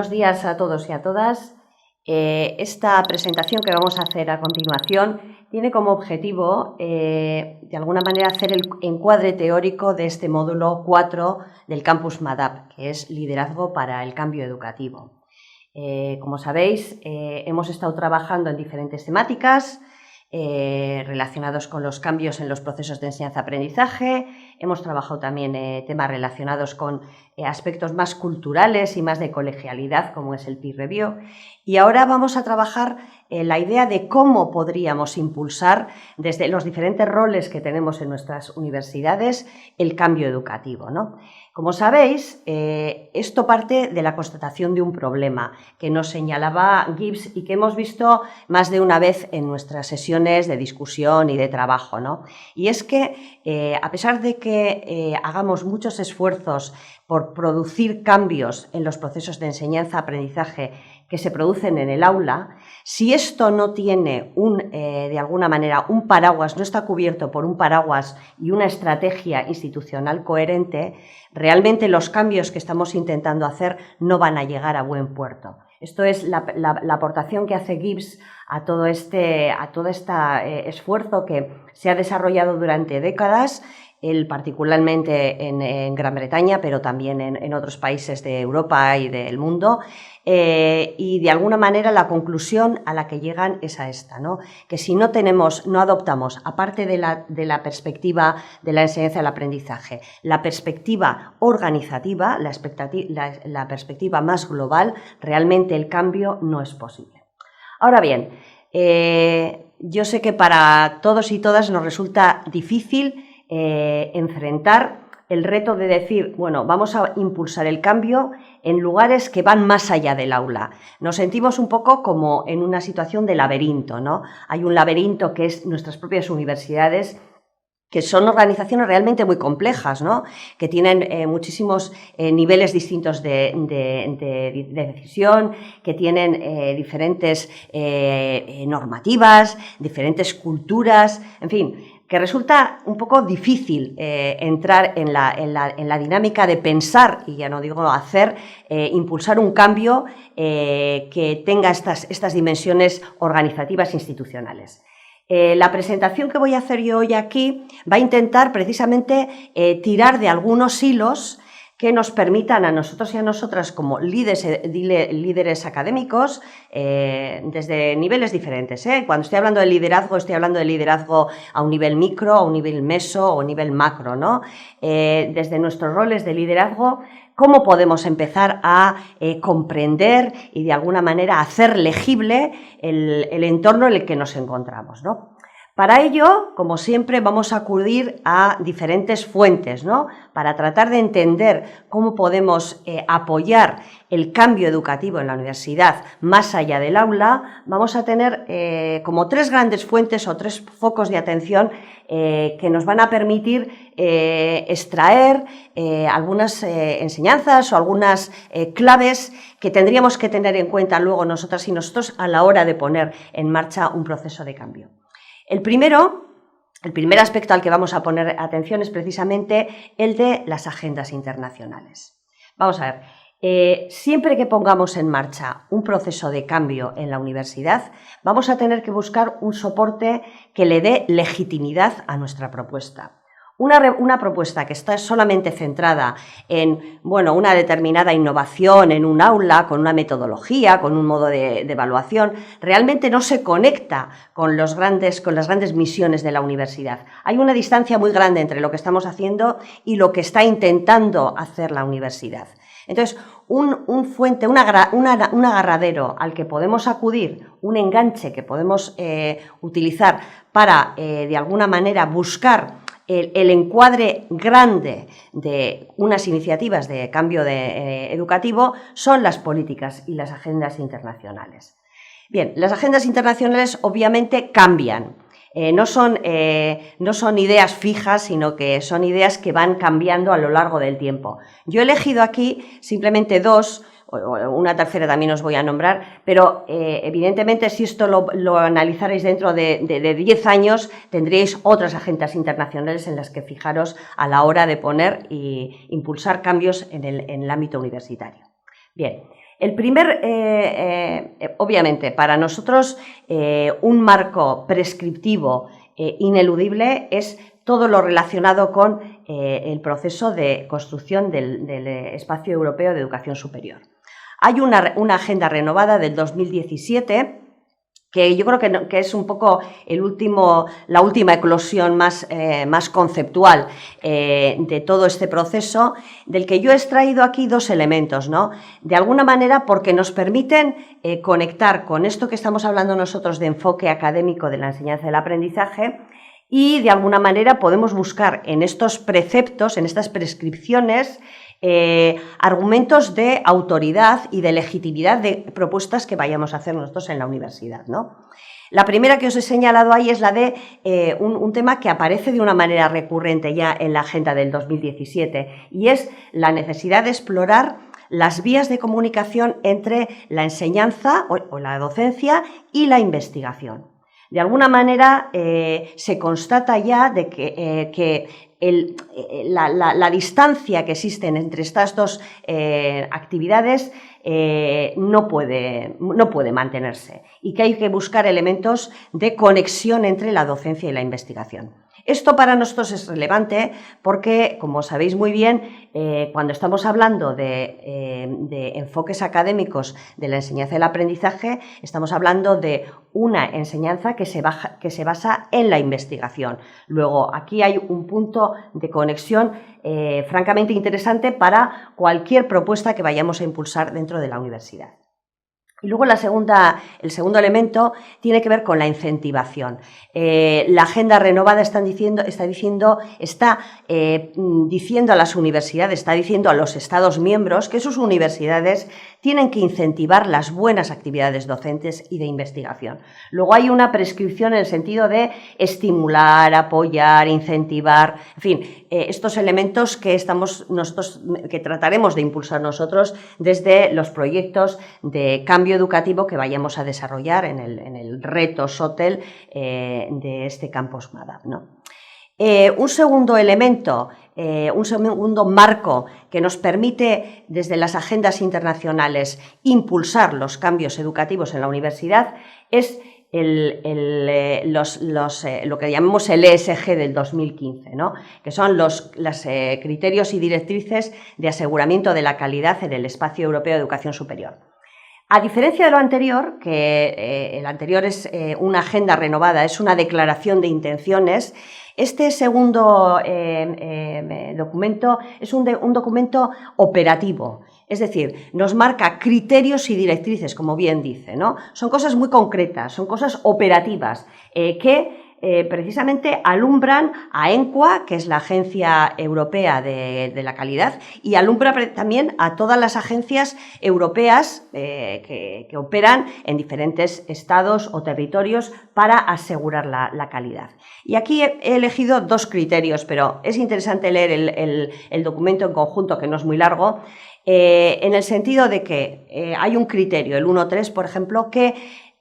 Buenos días a todos y a todas. Esta presentación que vamos a hacer a continuación tiene como objetivo, de alguna manera, hacer el encuadre teórico de este módulo 4 del Campus MADAP, que es Liderazgo para el Cambio Educativo. Como sabéis, hemos estado trabajando en diferentes temáticas relacionados con los cambios en los procesos de enseñanza-aprendizaje. Hemos trabajado también temas relacionados con aspectos más culturales y más de colegialidad, como es el peer review. Y ahora vamos a trabajar la idea de cómo podríamos impulsar, desde los diferentes roles que tenemos en nuestras universidades, el cambio educativo, ¿no? Como sabéis, esto parte de la constatación de un problema que nos señalaba Gibbs y que hemos visto más de una vez en nuestras sesiones de discusión y de trabajo, ¿no? Y es que, a pesar de que hagamos muchos esfuerzos por producir cambios en los procesos de enseñanza-aprendizaje que se producen en el aula, si esto no tiene de alguna manera un paraguas, no está cubierto por un paraguas y una estrategia institucional coherente, realmente los cambios que estamos intentando hacer no van a llegar a buen puerto. Esto es la aportación que hace Gibbs a todo este esfuerzo que se ha desarrollado durante décadas, particularmente en Gran Bretaña, pero también en otros países de Europa y del mundo, y de alguna manera la conclusión a la que llegan es a esta, ¿no? Que si no adoptamos, aparte de la perspectiva de la enseñanza y el aprendizaje, la perspectiva organizativa, la perspectiva más global, realmente el cambio no es posible. Ahora bien, yo sé que para todos y todas nos resulta difícil enfrentar el reto de decir, bueno, vamos a impulsar el cambio en lugares que van más allá del aula. Nos sentimos un poco como en una situación de laberinto, ¿no? Hay un laberinto que es nuestras propias universidades, que son organizaciones realmente muy complejas, ¿no? Que tienen muchísimos niveles distintos de decisión, que tienen diferentes normativas, diferentes culturas, en fin, que resulta un poco difícil entrar en la dinámica de pensar, y ya no digo hacer, impulsar un cambio que tenga estas dimensiones organizativas institucionales. La presentación que voy a hacer yo hoy aquí va a intentar precisamente tirar de algunos hilos que nos permitan a nosotros y a nosotras como líderes académicos desde niveles diferentes. Cuando estoy hablando de liderazgo a un nivel micro, a un nivel meso o a un nivel macro, ¿no? Desde nuestros roles de liderazgo, cómo podemos empezar a comprender y de alguna manera hacer legible el entorno en el que nos encontramos, ¿no? Para ello, como siempre, vamos a acudir a diferentes fuentes, ¿no? Para tratar de entender cómo podemos apoyar el cambio educativo en la universidad más allá del aula, vamos a tener como tres grandes fuentes o tres focos de atención que nos van a permitir extraer algunas enseñanzas o algunas claves que tendríamos que tener en cuenta luego nosotras y nosotros a la hora de poner en marcha un proceso de cambio. El primer aspecto al que vamos a poner atención es precisamente el de las agendas internacionales. Vamos a ver, siempre que pongamos en marcha un proceso de cambio en la universidad, vamos a tener que buscar un soporte que le dé legitimidad a nuestra propuesta. Una propuesta que está solamente centrada en, bueno, una determinada innovación en un aula, con una metodología, con un modo de evaluación, realmente no se conecta con las grandes misiones de la universidad. Hay una distancia muy grande entre lo que estamos haciendo y lo que está intentando hacer la universidad. Entonces, un agarradero al que podemos acudir, un enganche que podemos utilizar para, de alguna manera, buscar el encuadre grande de unas iniciativas de cambio educativo son las políticas y las agendas internacionales. Bien, las agendas internacionales obviamente cambian. No son ideas fijas, sino que son ideas que van cambiando a lo largo del tiempo. Yo he elegido aquí simplemente dos, una tercera también os voy a nombrar, pero evidentemente si esto lo analizarais dentro de 10 años tendréis otras agendas internacionales en las que fijaros a la hora de poner e impulsar cambios en el ámbito universitario. Bien, El primer, obviamente, para nosotros un marco prescriptivo ineludible es todo lo relacionado con el proceso de construcción del Espacio Europeo de Educación Superior. Hay una agenda renovada del 2017 que yo creo que es un poco la última eclosión más conceptual de todo este proceso, del que yo he extraído aquí dos elementos, ¿no? De alguna manera porque nos permiten conectar con esto que estamos hablando nosotros de enfoque académico de la enseñanza y el aprendizaje, y de alguna manera podemos buscar en estos preceptos, en estas prescripciones, argumentos de autoridad y de legitimidad de propuestas que vayamos a hacer nosotros en la universidad, ¿no? La primera que os he señalado ahí es la de un tema que aparece de una manera recurrente ya en la agenda del 2017, y es la necesidad de explorar las vías de comunicación entre la enseñanza o la docencia y la investigación. De alguna manera se constata ya de que la distancia que existe entre estas dos actividades no puede mantenerse, y que hay que buscar elementos de conexión entre la docencia y la investigación. Esto para nosotros es relevante porque, como sabéis muy bien, cuando estamos hablando de enfoques académicos de la enseñanza y el aprendizaje, estamos hablando de una enseñanza que se basa en la investigación. Luego, aquí hay un punto de conexión francamente interesante para cualquier propuesta que vayamos a impulsar dentro de la universidad. Y luego el segundo elemento tiene que ver con la incentivación. La agenda renovada está diciendo a las universidades, está diciendo a los Estados miembros que sus universidades tienen que incentivar las buenas actividades docentes y de investigación. Luego hay una prescripción en el sentido de estimular, apoyar, incentivar, en fin, estos elementos que trataremos de impulsar nosotros desde los proyectos de cambio educativo que vayamos a desarrollar en el reto SOTEL de este Campus MADAP, ¿no? Un segundo elemento, un segundo marco que nos permite desde las agendas internacionales impulsar los cambios educativos en la universidad es lo que llamamos el ESG del 2015, ¿no? Que son los criterios y directrices de aseguramiento de la calidad en el Espacio Europeo de Educación Superior. A diferencia de lo anterior, que el anterior es una agenda renovada, es una declaración de intenciones, este segundo documento es un documento operativo. Es decir, nos marca criterios y directrices, como bien dice, ¿no? Son cosas muy concretas, son cosas operativas que precisamente alumbran a ENQA, que es la Agencia Europea de la Calidad, y alumbra también a todas las agencias europeas que operan en diferentes estados o territorios para asegurar la calidad. Y aquí he elegido dos criterios, pero es interesante leer el documento en conjunto, que no es muy largo, en el sentido de que hay un criterio, el 1.3, por ejemplo, que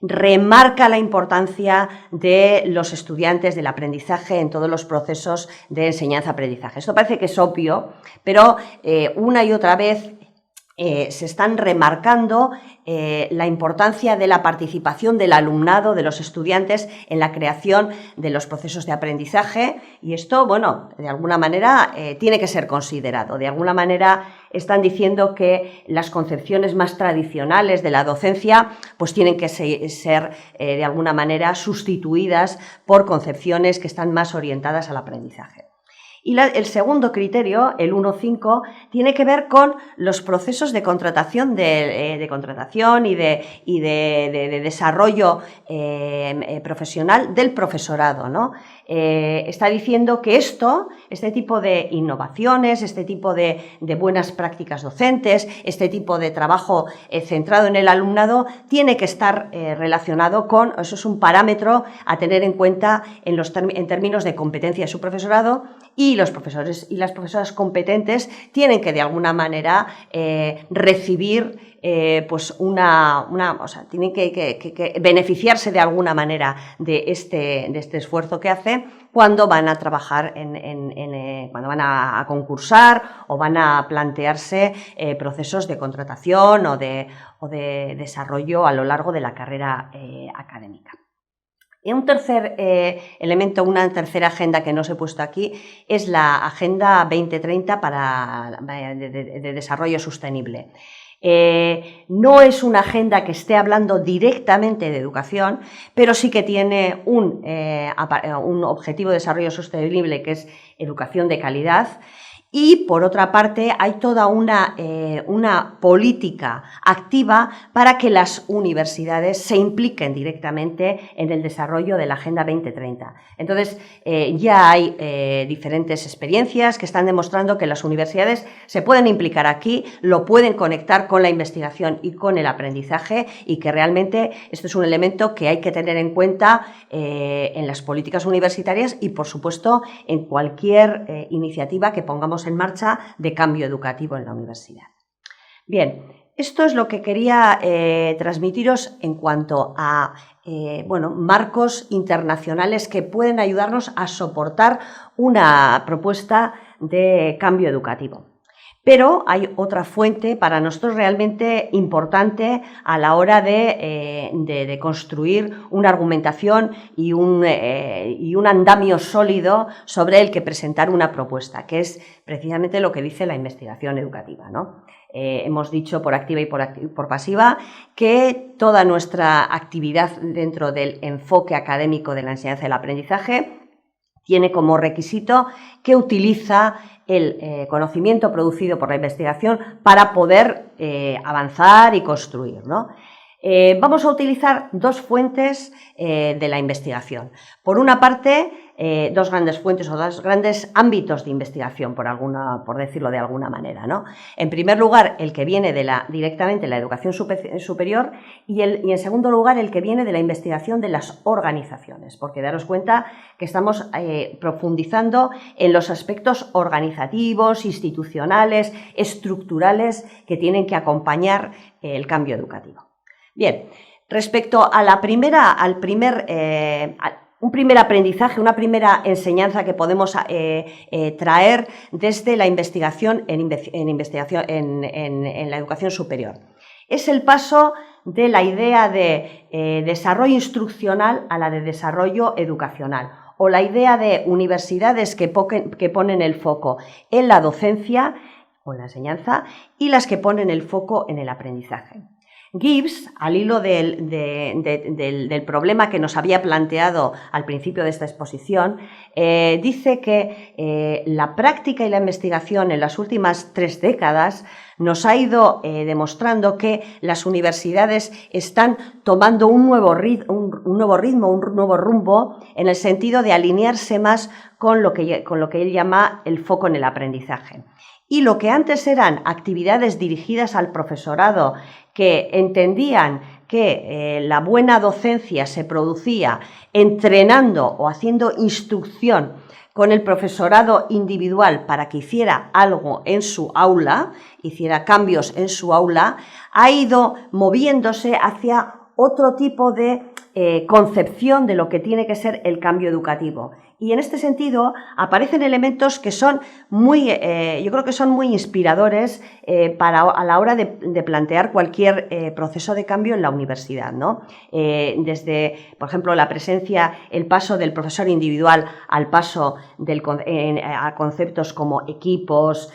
remarca la importancia de los estudiantes, del aprendizaje en todos los procesos de enseñanza-aprendizaje. Esto parece que es obvio, pero una y otra vez se están remarcando la importancia de la participación del alumnado, de los estudiantes, en la creación de los procesos de aprendizaje, y esto, bueno, de alguna manera tiene que ser considerado. De alguna manera están diciendo que las concepciones más tradicionales de la docencia pues tienen que ser de alguna manera sustituidas por concepciones que están más orientadas al aprendizaje. Y el segundo criterio, el 1.5, tiene que ver con los procesos de contratación, y de desarrollo profesional del profesorado, ¿no? Está diciendo que este tipo de innovaciones, este tipo de buenas prácticas docentes, este tipo de trabajo centrado en el alumnado, tiene que estar relacionado con, eso es un parámetro a tener en cuenta en términos de competencia de su profesorado y los profesores y las profesoras competentes tienen que de alguna manera recibir pues o sea, tienen que beneficiarse de alguna manera de este esfuerzo que hacen cuando van a trabajar, cuando van a concursar o van a plantearse procesos de contratación o de desarrollo a lo largo de la carrera académica. Y un tercer elemento, una tercera agenda que no os he puesto aquí, es la Agenda 2030 de Desarrollo Sostenible. No es una agenda que esté hablando directamente de educación, pero sí que tiene un objetivo de desarrollo sostenible que es educación de calidad. Y, por otra parte, hay toda una política activa para que las universidades se impliquen directamente en el desarrollo de la Agenda 2030. Entonces, ya hay diferentes experiencias que están demostrando que las universidades se pueden implicar aquí, lo pueden conectar con la investigación y con el aprendizaje, y que realmente esto es un elemento que hay que tener en cuenta en las políticas universitarias y, por supuesto, en cualquier iniciativa que pongamos en marcha de cambio educativo en la universidad. Bien, esto es lo que quería transmitiros en cuanto a marcos internacionales que pueden ayudarnos a soportar una propuesta de cambio educativo. Pero hay otra fuente para nosotros realmente importante a la hora de construir una argumentación y un andamio sólido sobre el que presentar una propuesta, que es precisamente lo que dice la investigación educativa, ¿no? Hemos dicho por activa y por pasiva que toda nuestra actividad dentro del enfoque académico de la enseñanza y el aprendizaje tiene como requisito que utiliza el conocimiento producido por la investigación para poder avanzar y construir, ¿no? Vamos a utilizar dos fuentes de la investigación. Por una parte, dos grandes fuentes o dos grandes ámbitos de investigación, por decirlo de alguna manera, ¿no? En primer lugar, el que viene directamente de la educación superior y en segundo lugar, el que viene de la investigación de las organizaciones, porque daros cuenta que estamos profundizando en los aspectos organizativos, institucionales, estructurales que tienen que acompañar el cambio educativo. Bien, respecto a un primer aprendizaje, una primera enseñanza que podemos traer desde la investigación en la educación superior. Es el paso de la idea de desarrollo instruccional a la de desarrollo educacional, o la idea de universidades que ponen el foco en la docencia o en la enseñanza y las que ponen el foco en el aprendizaje. Gibbs, al hilo del problema que nos había planteado al principio de esta exposición, dice que la práctica y la investigación en las últimas 3 décadas nos ha ido demostrando que las universidades están tomando un nuevo ritmo, un nuevo rumbo, en el sentido de alinearse más con lo que él llama el foco en el aprendizaje. Y lo que antes eran actividades dirigidas al profesorado, que entendían que la buena docencia se producía entrenando o haciendo instrucción con el profesorado individual para que hiciera algo en su aula, hiciera cambios en su aula, ha ido moviéndose hacia otro tipo de concepción de lo que tiene que ser el cambio educativo. Y en este sentido aparecen elementos que son yo creo que son muy inspiradores a la hora de plantear cualquier proceso de cambio en la universidad, ¿no? Desde, por ejemplo, el paso del profesor individual al paso a conceptos como equipos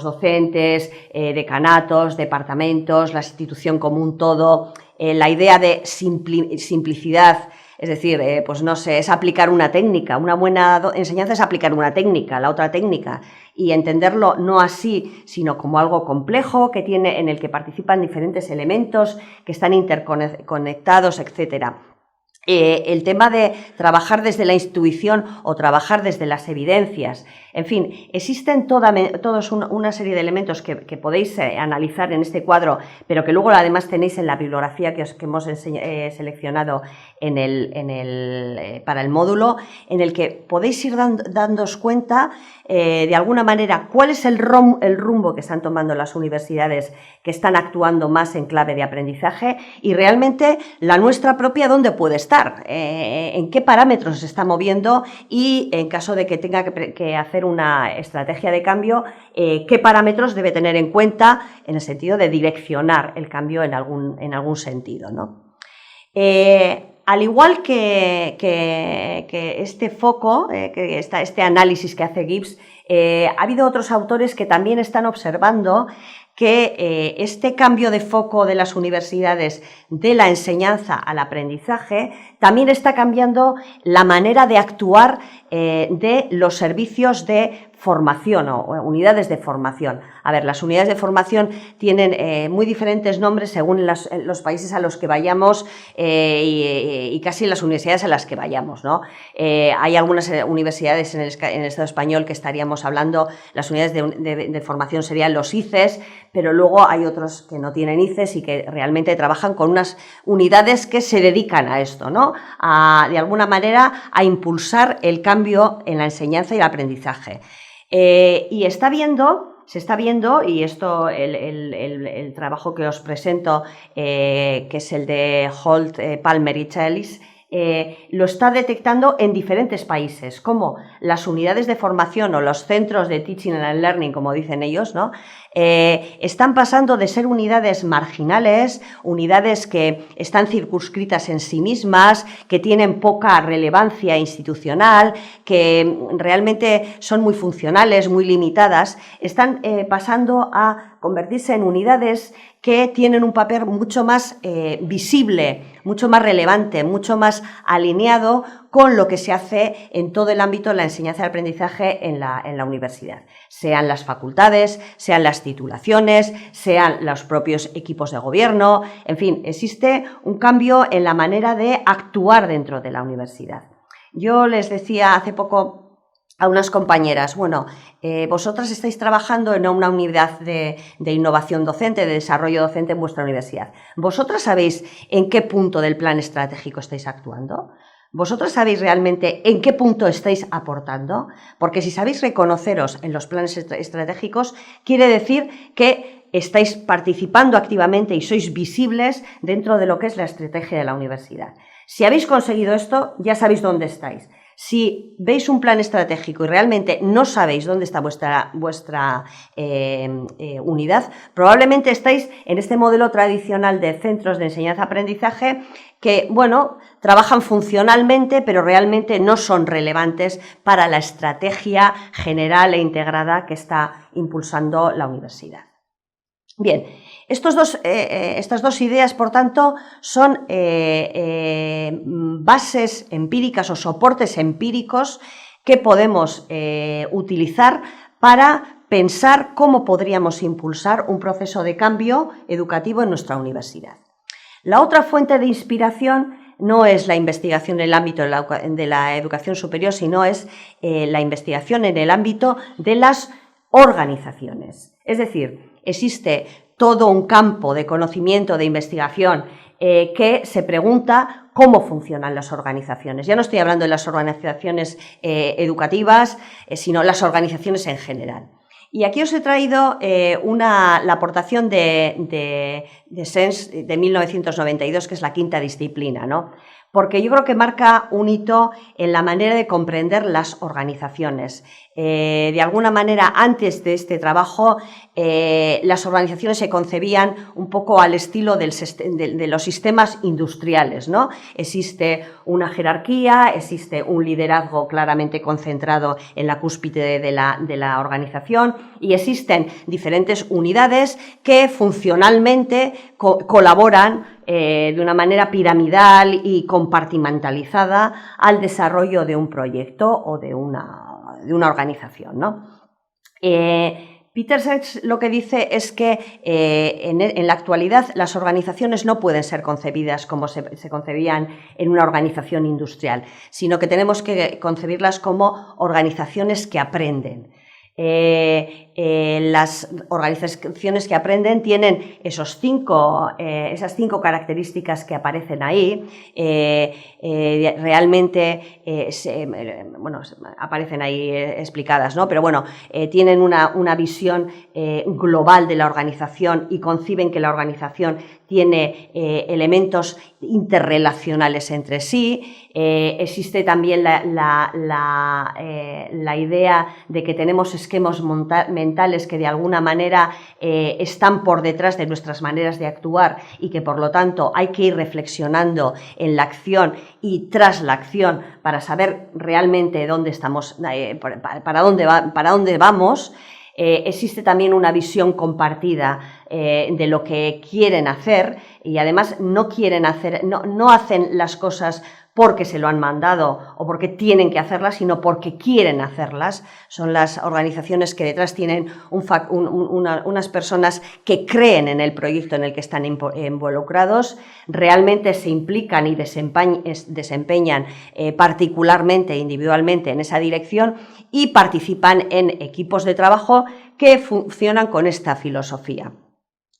docentes, decanatos, departamentos, la institución como un todo, la idea de simplicidad. Es decir, pues no sé, es aplicar una técnica. Una buena enseñanza es aplicar una técnica, la otra técnica, y entenderlo no así, sino como algo complejo en el que participan diferentes elementos que están interconectados, etcétera. el tema de trabajar desde la intuición o trabajar desde las evidencias. En fin, existen todos una serie de elementos que podéis analizar en este cuadro, pero que luego además tenéis en la bibliografía que hemos seleccionado para el módulo, en el que podéis ir dándoos cuenta de alguna manera cuál es el rumbo que están tomando las universidades que están actuando más en clave de aprendizaje y realmente la nuestra propia dónde puede estar, en qué parámetros se está moviendo y en caso de que tenga que hacer una estrategia de cambio, qué parámetros debe tener en cuenta en el sentido de direccionar el cambio en algún sentido, ¿no? Al igual que este foco, este análisis que hace Gibbs, ha habido otros autores que también están observando que este cambio de foco de las universidades de la enseñanza al aprendizaje también está cambiando la manera de actuar de los servicios de formación o unidades de formación. A ver, las unidades de formación tienen muy diferentes nombres según los países a los que vayamos y casi las universidades a las que vayamos, ¿no? Hay algunas universidades en el Estado español que estaríamos hablando, las unidades de formación serían los ICES, pero luego hay otros que no tienen ICES y que realmente trabajan con unas unidades que se dedican a esto, ¿no? De alguna manera a impulsar el cambio en la enseñanza y el aprendizaje. Y se está viendo, y esto, el trabajo que os presento, que es el de Holt, Palmer y Challis, lo está detectando en diferentes países, como las unidades de formación o los centros de Teaching and Learning, como dicen ellos, ¿no? Están pasando de ser unidades marginales, unidades que están circunscritas en sí mismas, que tienen poca relevancia institucional, que realmente son muy funcionales, muy limitadas, están pasando a convertirse en unidades que tienen un papel mucho más visible, mucho más relevante, mucho más alineado con lo que se hace en todo el ámbito de la enseñanza y aprendizaje en la universidad. Sean las facultades, sean las titulaciones, sean los propios equipos de gobierno, en fin, existe un cambio en la manera de actuar dentro de la universidad. Yo les decía hace poco a unas compañeras, bueno, vosotras estáis trabajando en una unidad de innovación docente, de desarrollo docente en vuestra universidad. ¿Vosotras sabéis en qué punto del plan estratégico estáis actuando? ¿Vosotras sabéis realmente en qué punto estáis aportando? Porque si sabéis reconoceros en los planes estratégicos, quiere decir que estáis participando activamente y sois visibles dentro de lo que es la estrategia de la universidad. Si habéis conseguido esto, ya sabéis dónde estáis. Si veis un plan estratégico y realmente no sabéis dónde está vuestra unidad, probablemente estáis en este modelo tradicional de centros de enseñanza-aprendizaje que, bueno, trabajan funcionalmente, pero realmente no son relevantes para la estrategia general e integrada que está impulsando la universidad. Bien, estas dos ideas, por tanto, son bases empíricas o soportes empíricos que podemos utilizar para pensar cómo podríamos impulsar un proceso de cambio educativo en nuestra universidad. La otra fuente de inspiración no es la investigación en el ámbito de la educación superior, sino es la investigación en el ámbito de las organizaciones. Es decir, existe todo un campo de conocimiento, de investigación, que se pregunta cómo funcionan las organizaciones. Ya no estoy hablando de las organizaciones educativas, sino las organizaciones en general. Y aquí os he traído la aportación de Sens de 1992, que es la quinta disciplina, ¿no? Porque yo creo que marca un hito en la manera de comprender las organizaciones. De alguna manera, antes de este trabajo, las organizaciones se concebían un poco al estilo de los sistemas industriales, ¿no? Existe una jerarquía, existe un liderazgo claramente concentrado en la cúspide de la organización y existen diferentes unidades que funcionalmente colaboran de una manera piramidal y compartimentalizada al desarrollo de un proyecto o de una organización, ¿no? Peter Sachs lo que dice es que en la actualidad las organizaciones no pueden ser concebidas como se concebían en una organización industrial, sino que tenemos que concebirlas como organizaciones que aprenden. Las organizaciones que aprenden tienen esas cinco características que aparecen ahí. Realmente aparecen ahí explicadas, ¿no? Pero bueno, tienen una visión global de la organización y conciben que la organización tiene elementos interrelacionales entre sí. Existe también la idea de que tenemos esquemas mentales que de alguna manera están por detrás de nuestras maneras de actuar y que por lo tanto hay que ir reflexionando en la acción y tras la acción para saber realmente dónde estamos, para dónde vamos. Existe también una visión compartida de lo que quieren hacer y además no hacen las cosas porque se lo han mandado o porque tienen que hacerlas, sino porque quieren hacerlas. Son las organizaciones que detrás tienen unas personas que creen en el proyecto en el que están involucrados, realmente se implican y desempeñan particularmente, individualmente en esa dirección y participan en equipos de trabajo que funcionan con esta filosofía.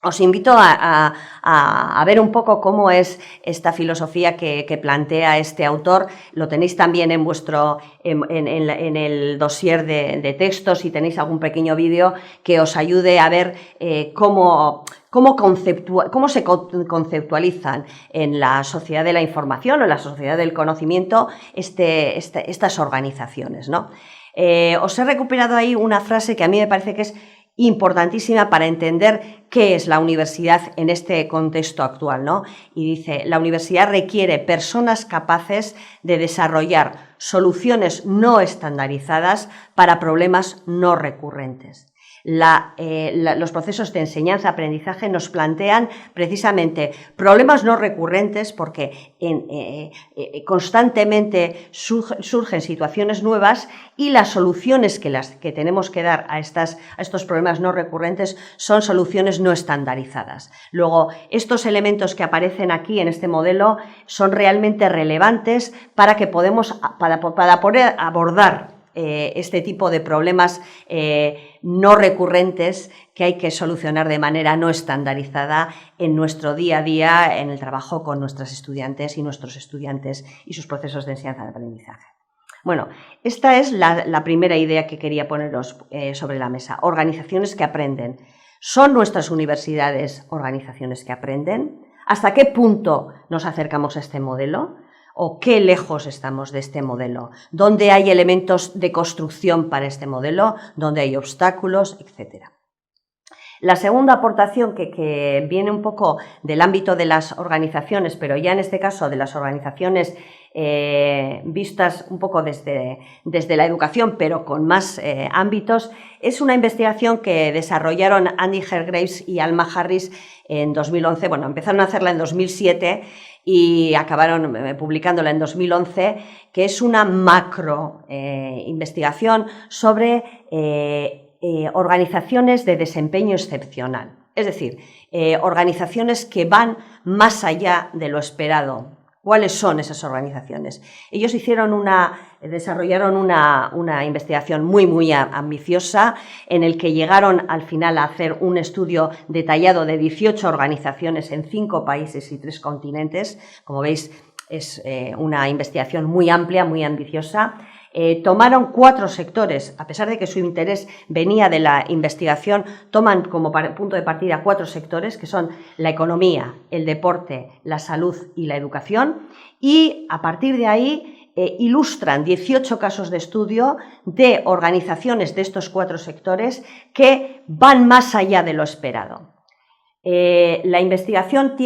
Os invito a ver un poco cómo es esta filosofía que plantea este autor. Lo tenéis también en el dossier de textos, si tenéis algún pequeño vídeo que os ayude a ver cómo se conceptualizan en la sociedad de la información o en la sociedad del conocimiento estas organizaciones, ¿no? Os he recuperado ahí una frase que a mí me parece que es importantísima para entender qué es la universidad en este contexto actual, ¿no? Y dice, la universidad requiere personas capaces de desarrollar soluciones no estandarizadas para problemas no recurrentes. Los procesos de enseñanza-aprendizaje nos plantean precisamente problemas no recurrentes porque constantemente surgen situaciones nuevas y las soluciones que tenemos que dar a estos problemas no recurrentes son soluciones no estandarizadas. Luego, estos elementos que aparecen aquí en este modelo son realmente relevantes para poder abordar este tipo de problemas no recurrentes que hay que solucionar de manera no estandarizada en nuestro día a día, en el trabajo con nuestras estudiantes y nuestros estudiantes y sus procesos de enseñanza-aprendizaje. Bueno, esta es la primera idea que quería poneros sobre la mesa. Organizaciones que aprenden. ¿Son nuestras universidades organizaciones que aprenden? ¿Hasta qué punto nos acercamos a este modelo? ¿O qué lejos estamos de este modelo? ¿Dónde hay elementos de construcción para este modelo? ¿Dónde hay obstáculos? Etcétera. La segunda aportación que viene un poco del ámbito de las organizaciones, pero ya en este caso de las organizaciones vistas un poco desde la educación, pero con más ámbitos, es una investigación que desarrollaron Andy Hargreaves y Alma Harris en 2011. Bueno, empezaron a hacerla en 2007 y acabaron publicándola en 2011, que es una macro investigación sobre organizaciones de desempeño excepcional. Es decir, organizaciones que van más allá de lo esperado. ¿Cuáles son esas organizaciones? Ellos desarrollaron una investigación muy ambiciosa en el que llegaron al final a hacer un estudio detallado de 18 organizaciones en 5 países y 3 continentes. Como veis, es una investigación muy amplia, muy ambiciosa. Tomaron 4 sectores, a pesar de que su interés venía de la investigación, toman como punto de partida 4 sectores, que son la economía, el deporte, la salud y la educación, y a partir de ahí ilustran 18 casos de estudio de organizaciones de estos 4 sectores que van más allá de lo esperado. La investigación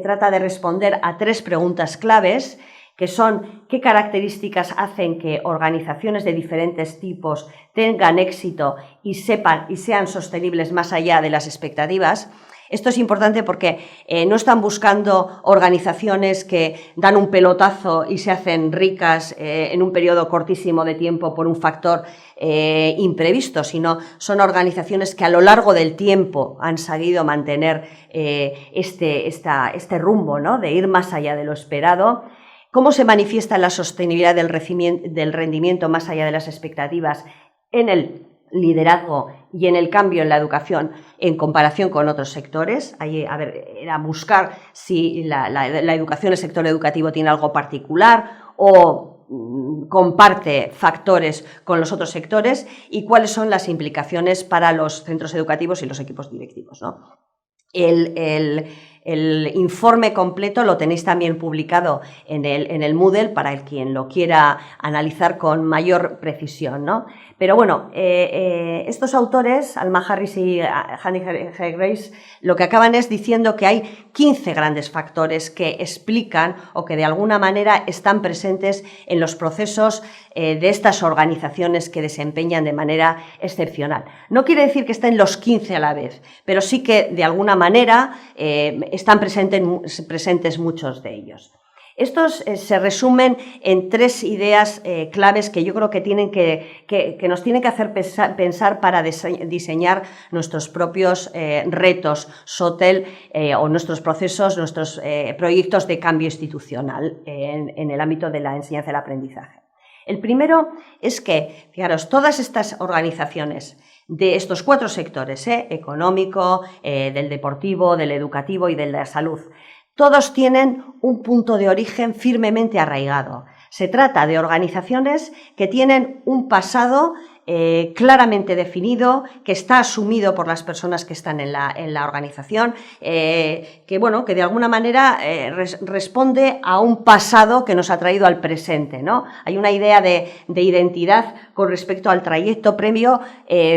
trata de responder a 3 preguntas claves, que son qué características hacen que organizaciones de diferentes tipos tengan éxito y sean sostenibles más allá de las expectativas. Esto es importante porque no están buscando organizaciones que dan un pelotazo y se hacen ricas en un periodo cortísimo de tiempo por un factor imprevisto, sino son organizaciones que a lo largo del tiempo han sabido mantener este rumbo, ¿no?, de ir más allá de lo esperado. ¿Cómo se manifiesta la sostenibilidad del rendimiento más allá de las expectativas en el liderazgo y en el cambio en la educación en comparación con otros sectores? Ahí, era buscar si la educación, el sector educativo tiene algo particular o comparte factores con los otros sectores y cuáles son las implicaciones para los centros educativos y los equipos directivos, ¿no? El informe completo lo tenéis también publicado en el Moodle para quien lo quiera analizar con mayor precisión, ¿no? Pero bueno, estos autores, Alma Harris y Hanny Grace, lo que acaban es diciendo que hay 15 grandes factores que explican o que de alguna manera están presentes en los procesos de estas organizaciones que desempeñan de manera excepcional. No quiere decir que estén los 15 a la vez, pero sí que de alguna manera están presentes muchos de ellos. Estos se resumen en 3 ideas claves que yo creo que nos tienen que hacer pensar para diseñar nuestros propios retos SOTEL o nuestros procesos, nuestros proyectos de cambio institucional en el ámbito de la enseñanza y el aprendizaje. El primero es que, fijaros, todas estas organizaciones de estos 4 sectores, económico, del deportivo, del educativo y de la salud, todos tienen un punto de origen firmemente arraigado. Se trata de organizaciones que tienen un pasado claramente definido, que está asumido por las personas que están en la organización, que de alguna manera responde a un pasado que nos ha traído al presente, ¿no? Hay una idea de identidad con respecto al trayecto previo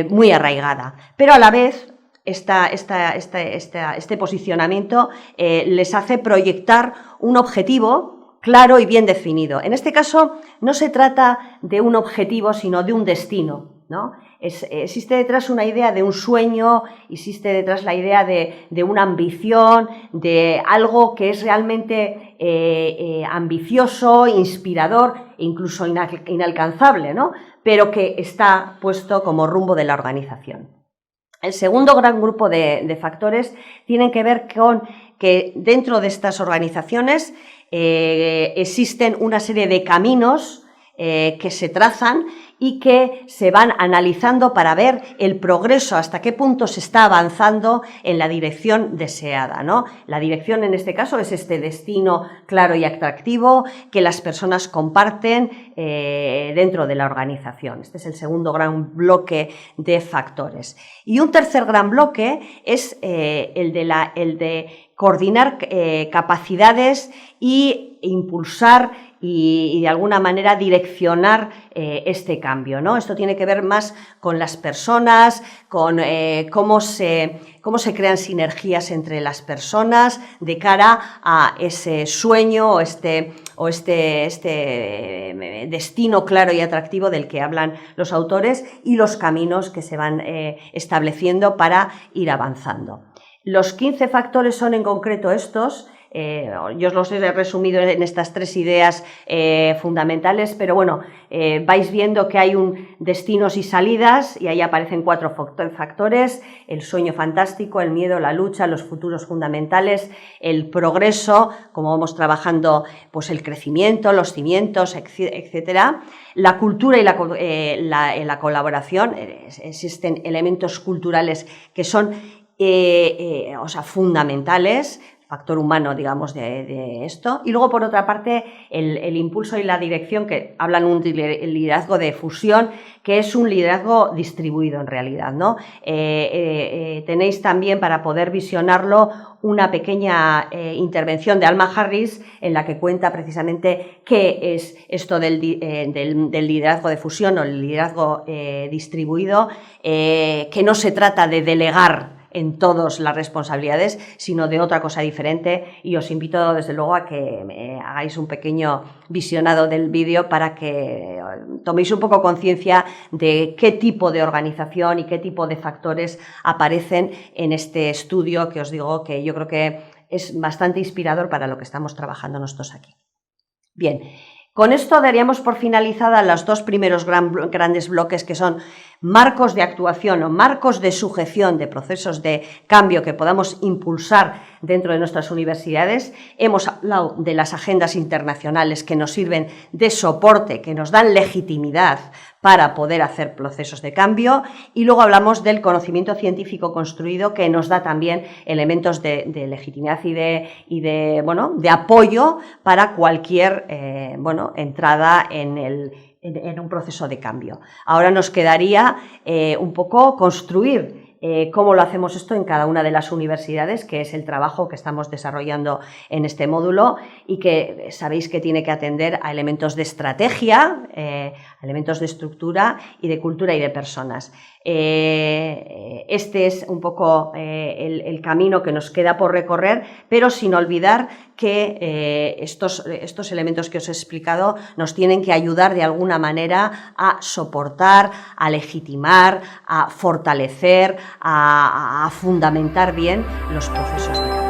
muy arraigada, pero a la vez este posicionamiento les hace proyectar un objetivo claro y bien definido. En este caso no se trata de un objetivo, sino de un destino, ¿no? Existe detrás una idea de un sueño, existe detrás la idea de una ambición, de algo que es realmente ambicioso, inspirador e incluso inalcanzable, ¿no?, pero que está puesto como rumbo de la organización. El segundo gran grupo de factores tienen que ver con que dentro de estas organizaciones existen una serie de caminos que se trazan y que se van analizando para ver el progreso, hasta qué punto se está avanzando en la dirección deseada, ¿no? La dirección en este caso es este destino claro y atractivo que las personas comparten dentro de la organización. Este es el segundo gran bloque de factores. Y un tercer gran bloque es el de coordinar capacidades y impulsar y de alguna manera direccionar este cambio, ¿no? Esto tiene que ver más con las personas, con cómo se crean sinergias entre las personas de cara a ese sueño o este destino claro y atractivo del que hablan los autores y los caminos que se van estableciendo para ir avanzando. Los 15 factores son en concreto estos. Yo os los he resumido en estas 3 ideas fundamentales, pero bueno, vais viendo que hay un destinos y salidas y ahí aparecen 4 factores: el sueño fantástico, el miedo, la lucha, los futuros fundamentales, el progreso, como vamos trabajando, pues el crecimiento, los cimientos, etcétera, la cultura y la colaboración. Existen elementos culturales que son fundamentales, factor humano, digamos, de esto. Y luego, por otra parte, el impulso y la dirección, que hablan el liderazgo de fusión, que es un liderazgo distribuido en realidad, ¿no? Tenéis también, para poder visionarlo, una pequeña intervención de Alma Harris en la que cuenta precisamente qué es esto del liderazgo de fusión o el liderazgo distribuido, que no se trata de delegar en todas las responsabilidades, sino de otra cosa diferente, y os invito desde luego a que hagáis un pequeño visionado del vídeo para que toméis un poco conciencia de qué tipo de organización y qué tipo de factores aparecen en este estudio, que os digo que yo creo que es bastante inspirador para lo que estamos trabajando nosotros aquí. Bien, con esto daríamos por finalizada los dos primeros grandes bloques, que son marcos de actuación o marcos de sujeción de procesos de cambio que podamos impulsar dentro de nuestras universidades. Hemos hablado de las agendas internacionales que nos sirven de soporte, que nos dan legitimidad para poder hacer procesos de cambio, y luego hablamos del conocimiento científico construido, que nos da también elementos de legitimidad y de apoyo para cualquier entrada en un proceso de cambio. Ahora nos quedaría un poco construir cómo lo hacemos esto en cada una de las universidades, que es el trabajo que estamos desarrollando en este módulo, y que sabéis que tiene que atender a elementos de estrategia, a elementos de estructura y de cultura y de personas. Este es un poco el camino que nos queda por recorrer, pero sin olvidar que estos elementos que os he explicado nos tienen que ayudar de alguna manera a soportar, a legitimar, a fortalecer, a fundamentar bien los procesos de cambio.